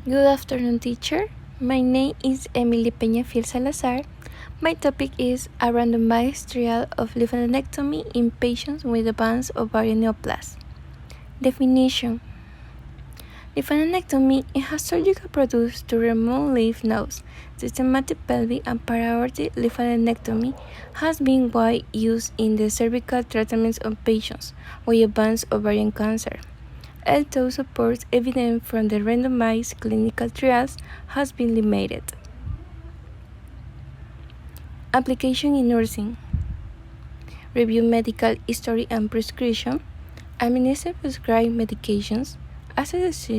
Good afternoon, teacher. My name is Emily Peñafiel Salazar. My topic is a randomized trial of lymphadenectomy in patients with advanced ovarian neoplasms. Definition: lymphadenectomy is a surgical procedure to remove lymph nodes. Systematic pelvic and para-aortic lymphadenectomy has been widely used in the surgical treatment of patients with advanced ovarian cancer. Although support evidence from the randomized clinical trials has been limited. Application in nursing. Review medical history and prescription. Administer prescribed medications. Assess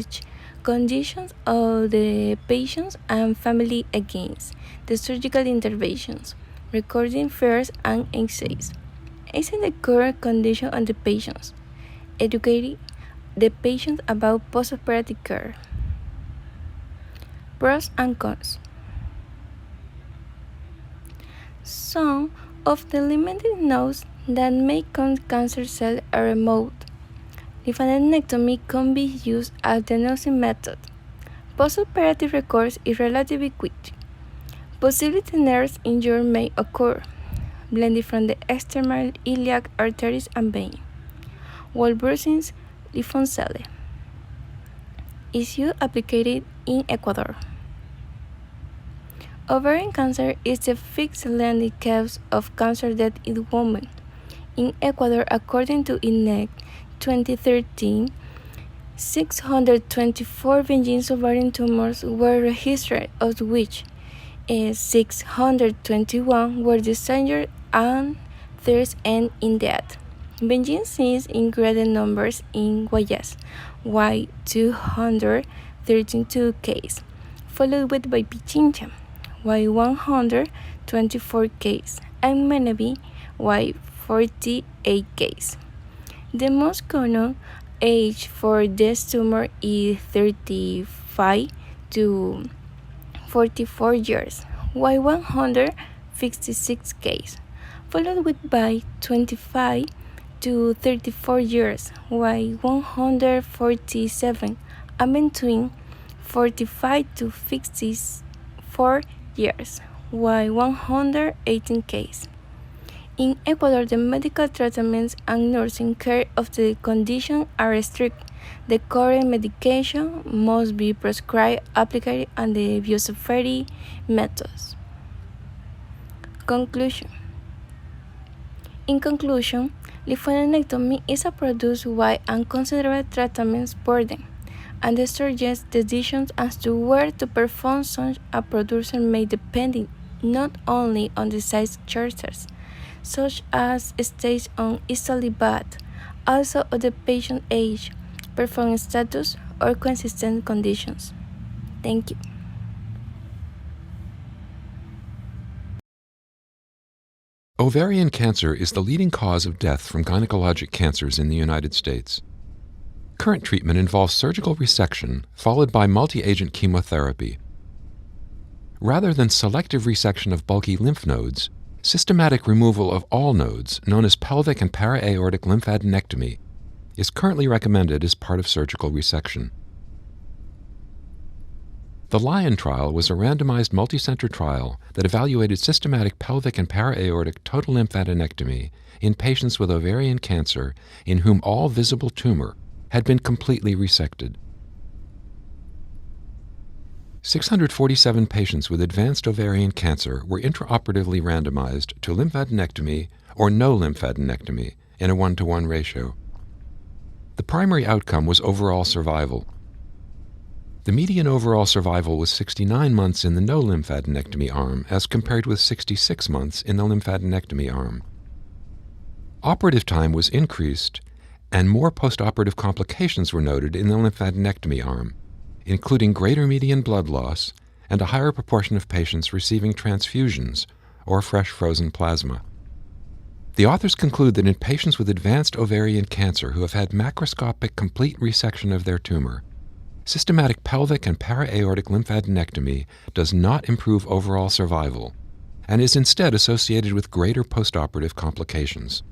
conditions of the patients and family against the surgical interventions. Recording fears and essays. Assess the current condition of the patients. Educating the patient about postoperative care. Pros and cons. Some of the limited nodes that make cancer cells are removed. Lymphadenectomy can be used as the nursing method. Postoperative recourse is relatively quick. Possibility nerve injury may occur, bleeding from the external iliac arteries and vein, while bruising lymphocytes. Issue applied in Ecuador. Ovarian cancer is the fifth leading cause of cancer death in women. In Ecuador, according to INEC 2013, 624 benign ovarian tumors were registered, of which 621 were discharged and 3 end in death. Benign is in greater numbers in Guayas, while 232 cases, followed by Pichincha, while 124 cases, and Manabí, while 48 cases. The most common age for this tumor is 35 to 44 years, while 156 cases, followed by 25 to 34 years, while 147, and between 45 to 54 years, while 118 cases. In Ecuador, the medical treatments and nursing care of the condition are strict. The current medication must be prescribed, applied, and the biosafety methods. Conclusion. In conclusion, lymphadenectomy is a product-wide and considerable treatment burden, and the surgeon's decisions as to where to perform such a procedure may depend not only on the size characters, such as stage on histology, but also of the patient age, performance status, or consistent conditions. Thank you. Ovarian cancer is the leading cause of death from gynecologic cancers in the United States. Current treatment involves surgical resection followed by multi-agent chemotherapy. Rather than selective resection of bulky lymph nodes, systematic removal of all nodes, known as pelvic and para-aortic lymphadenectomy, is currently recommended as part of surgical resection. The LION trial was a randomized multicenter trial that evaluated systematic pelvic and para-aortic total lymphadenectomy in patients with ovarian cancer in whom all visible tumor had been completely resected. 647 patients with advanced ovarian cancer were intraoperatively randomized to lymphadenectomy or no lymphadenectomy in a 1-to-1 ratio. The primary outcome was overall survival. The median overall survival was 69 months in the no lymphadenectomy arm as compared with 66 months in the lymphadenectomy arm. Operative time was increased, and more postoperative complications were noted in the lymphadenectomy arm, including greater median blood loss and a higher proportion of patients receiving transfusions or fresh frozen plasma. The authors conclude that in patients with advanced ovarian cancer who have had macroscopic complete resection of their tumor, systematic pelvic and para-aortic lymphadenectomy does not improve overall survival and is instead associated with greater postoperative complications.